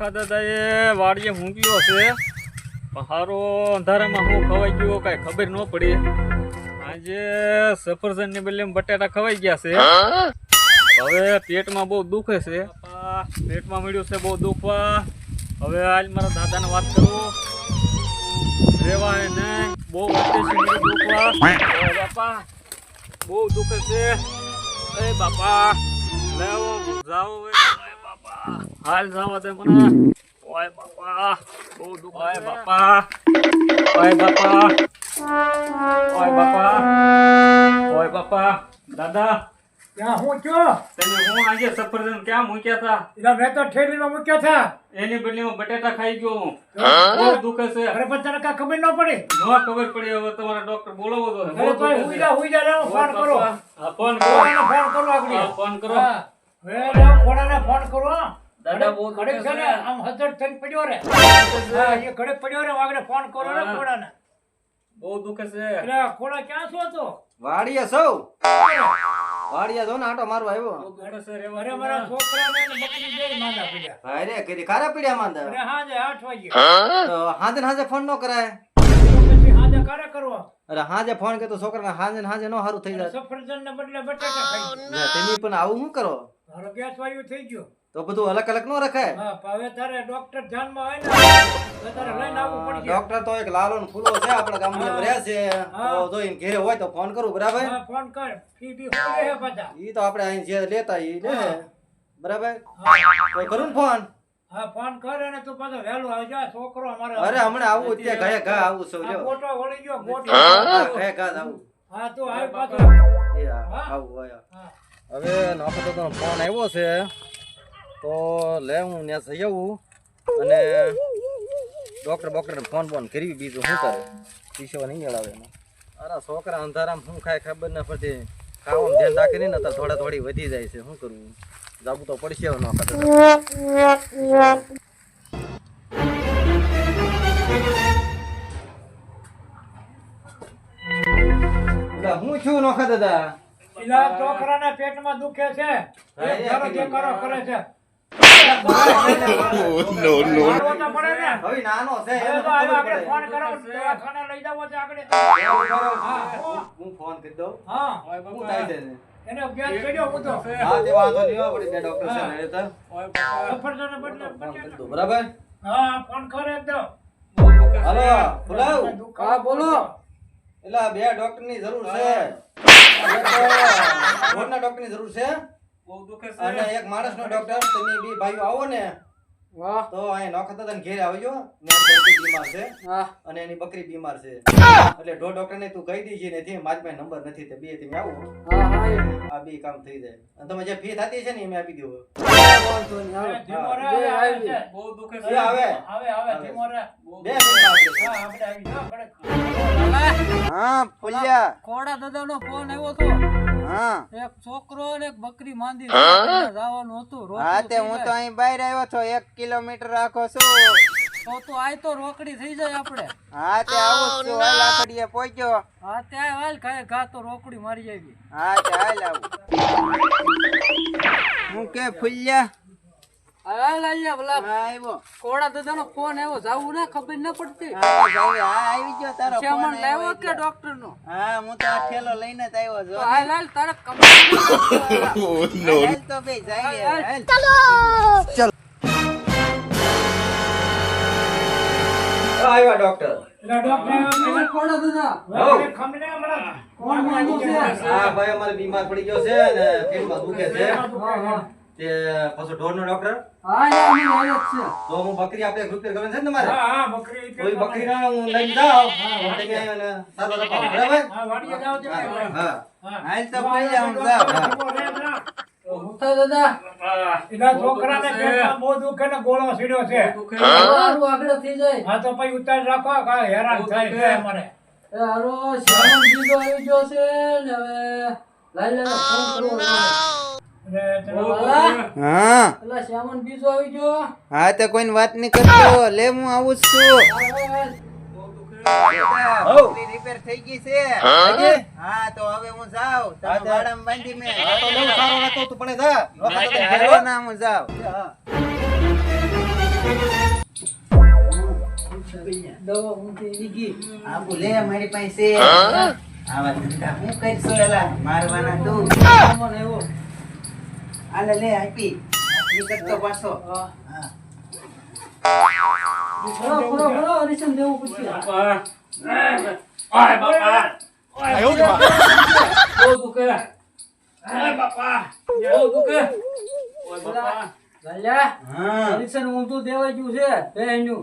નોખા દાદાએ વાડીએ મૂક્યો છે પણ હારો અંધારામાં હું ખવાઈ ગયો કાંઈ ખબર ન પડી. આજે સફરજન ની બદલે બટાટા ખવાઈ ગયા છે. હવે પેટમાં બહુ દુખે છે. પેટમાં મળ્યું છે બહુ દુખવા. હવે આજ મારા દાદાને વાત કરું રેવાય નહીં. બહુ દુખવા બાપા બહુ દુખે છે. એ બાપા લેવો જાઓ બાપા હાલ જવા દે મને. ઓય બાપા બહુ દુખે. ઓય બાપા ઓય બાપા ઓય બાપા ઓય બાપા. દાદા ક્યાં હું છો? તમે હું આજે સફરજન ક્યાં મૂક્યા હતા? એટલે મેં તો ઠેલીમાં મૂક્યા હતા. એની બદલીમાં બટેટા ખાઈ ગયો હું. બહુ દુખે છે. અરે પણ તને કાંઈ ખબર ન પડી? ન ખબર પડી. હવે તમારા ડોક્ટર બોલાવો તો અરે તો હુઈ જા લે, ફોન કરો. હા ફોન કરો. ખોડાને ફોન કરો આગળ. હા ફોન કરો. હા. હવે લે, ખોડાને ફોન કરો. દાદા બહુ ઘડીક છે ને આમ હજર થઈને પડ્યો રે. હા, એ ઘડીક પડ્યો રે, આગળ ફોન કરો ને ખોડાને. બહુ દુખે છે. એટલે ખોડા ક્યાં છો તો? વાડીએ સૌ વાડીએ જો ને આટો મારવા આવ્યો. બહુ દુખે છે. રેવા અરે મારા છોકરાને ને બકરી બે માંદા પડ્યા. ભાઈ રે કરી ખારા પીડ્યા માંદા. અરે હાજે 8 વાગે. તો હાજે ફોન નો કરાય. પછી હાજે કારે કરવો. અરે હાજે ફોન કે તો છોકરાને હાજે નો હારું થઈ જાય. સફરજન ને બદલે બટાટા ખાઈ. લે તમે પણ આવું શું કરો? હાલો ગેસ વાયુ થઈ ગયો. તો બધું અલગ અલગ નો રખાય. હા, પણ હવે તારે ડોક્ટર ધ્યાનમાં હોય ને તો તારે લઈને આવવું પડશે. ડોક્ટર તો એક લાલો ને ફૂલો છે આપણા ગામની અંદર રહે છે. તો જો ઈને ઘરે હોય તો ફોન કરું બરાબર. હા, ફોન કર. ફી બી હોય હે પાછા. ઈ તો આપણે અહીં જે લેતા ઈ લે બરાબર. કોઈ કરું ને ફોન. હા, ફોન કર અને તું પાછો વહેલો આવજો. આ છોકરો અમારો અરે હમણાં આવું તે ઘરે ઘા આવું છું આ લ્યો. ગોટો વળી ગયો ગોટો. હા ઘરે ઘા આવું. હા, તું આવ પાછો. એ આવું હોય. હા. હવે નોખતો તો ફોન આવ્યો છે તો લે હું ત્યાં જઈ આવું અને ડોક્ટર ફોન કરી બીજું શું કરે પીસવા નહીં મેળાવે એમાં. અરે છોકરા અંધારામાં શું ખાય ખબર ના પડતી. ખાવામાં ધ્યાન રાખે નહીં ને તો થોડી વધી જાય છે. શું કરવું? જવું તો પડશે હવે નોખતો. હું છું નોખા દાદા. પેલા છોકરાના પેટમાં દુખે છે. એ ઘરો જે કરો કરે છે. નો મારવો તો પડે ને. હવે નાનો છે હવે એને તો ખબર આગળ પડે. ફોન કરો. દવાખાને લઈ જાવો છે આગળ. હું ફોન કરી દઉં. હા, શું થાય છે ને? એને ગેસ ચડ્યો હું તો. હા તે વાંધો નહીં હો, પડી બે ડોક્ટર છે ને એ તો સફરજન બદલે ફોન કરી બટાટા. દઉં બરાબર. હા, ફોન કર એકદમ. હાલો ફુલાવ. હા, બોલો. એટલે બે ડોક્ટર ની જરૂર છે. ઘરના ડોક્ટર ની જરૂર છે બહુ દુખે છે. અને એક માણસ નો ડોક્ટર. તમે બે ભાઈઓ આવો ને વાહ. તો અહીં નોખતા તને ઘેર આવજો. ને બકરી બીમાર છે હા. અને એની બકરી બીમાર છે એટલે ડોક્ટર ને તું કહી દીજે ને મારી પાસે નંબર નથી તે બે તમે આવો. આ બે કામ થઈ જાય અને તમે જે ફી થતી છે ને એ મેં આપી દેવો. ધીમો રે, આવે છે. બહુ દુખે એ છે. આવે આવે ધીમો રે. બે મિનિટ આવજો. હા, આપણે આવી જાઓ, આપણે. હા ફુલ્યા. કોડા દાદાનો ફોન આવ્યો હતો. હા એક છોકરો ને એક બકરી માંદી જવાનું હતું. હા તે હું તો અહીં બહાર આવ્યો છો 1 કિલોમીટર રાખો છું. તો તું આય તો રોકડી થઈ જાય આપણે. હા તે આવું જ છું. હાલ આકડીએ પહોંચ્યો. હા ત્યાં હાલ ખાય ઘા તો રોકડી મારી આવી. હા તે હાલ આવું. હું કે ફુલ્યા હાલ અહીંયા બોલા હા આવ્યો. કોડા દાદાનો ફોન આવ્યો. જાવું ને ખબર ન પડતી. હા તો જાવી. હા આવી ગયો તારો ફોન શ્યામણ આવ્યો લાવ્યો કે એટલે. ડોક્ટર નો? હા હું તો આ ઠેલો લઈને જ આવ્યો તો છું. હાલ હાલ તારે કમર હાલ તો બે જઈએ. હાલ. હાલ. આવ્યા ડોક્ટર. એટલે ડોક્ટર કોડા દાદા હવે ખમને હમણાં. કોણ આવ્યું છે? હા ભાઈ અમારે બીમાર પડી ગયો છે અને પેટમાં દુખે છે હા હા તે પાછો ઢોરનો ડોક્ટર. હા યાર મને હાલત છે. તો હું બકરી આપણે રૂપિયા કરવાની છે ને તમારે. હા, હા, બકરી તો એ બકરી ના હું લઈને જાઉં. તમે અને સાદો રપાવ બરાબર. હા, વાડીએ જાઓ છો. હા હા. હાલ તો ફુલ્યા હું જાઉં. ધીમો રે જરા. ઉઠા દાદા એના છોકરાને પેટમાં બહુ દુખે ને ગોળો સીડ્યો છે. હારું આગળ થઈ જાય. હા, તો પછી ઉતાર રાખો. કાંઈ હેરાન થાય છે અમારે. એ હારો શ્યામણ બીજો આવી ગયો છે ને હવે લાઈલાને ફોન કરવો પડે. એટલે ચલો. હા પેલા શ્યામણ બીજો આવી ગયો. હા તો કોઈને વાત નહીં કરતો. લે હું આવું જ છું. બકરી રિપેર થઈ ગઈ છે. હા તો હવે હું જાઉં. તમે વાડામાં બાંધી મેં. આ તો બહુ સારો હતો તું પણ જા. હાલો ના હું જાઉં. હા. દવા ઊંધી નીકળી. આબુ લે મારી પાસે આવા ધંધા હું કરશો એલા મારવાના તું સામાન એવો. આલે લે આપી ઈ કરતો પાછો હા. હા. ફરો, હરીશન દેવું પૂછ્યું. બાપા ઓય બાપા બહુ દુખે ઓય બાપા બહુ દુખે ઓય બાપા લાલ્યા, હા હરીશન ઊંધું દેવાઈ ગયું છે બેયનું.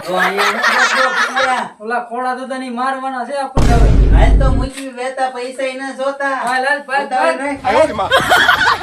તો અહીંયા હું કરતો પિયા ઓલા ખોડા દાદાની મારવાના છે આપણને હવે. હાલ તો મૂકી વેતા પૈસા ય ન જોતા હા, લાલ, ભાઈ, ઉતાવળ ભાઈ. નહીં.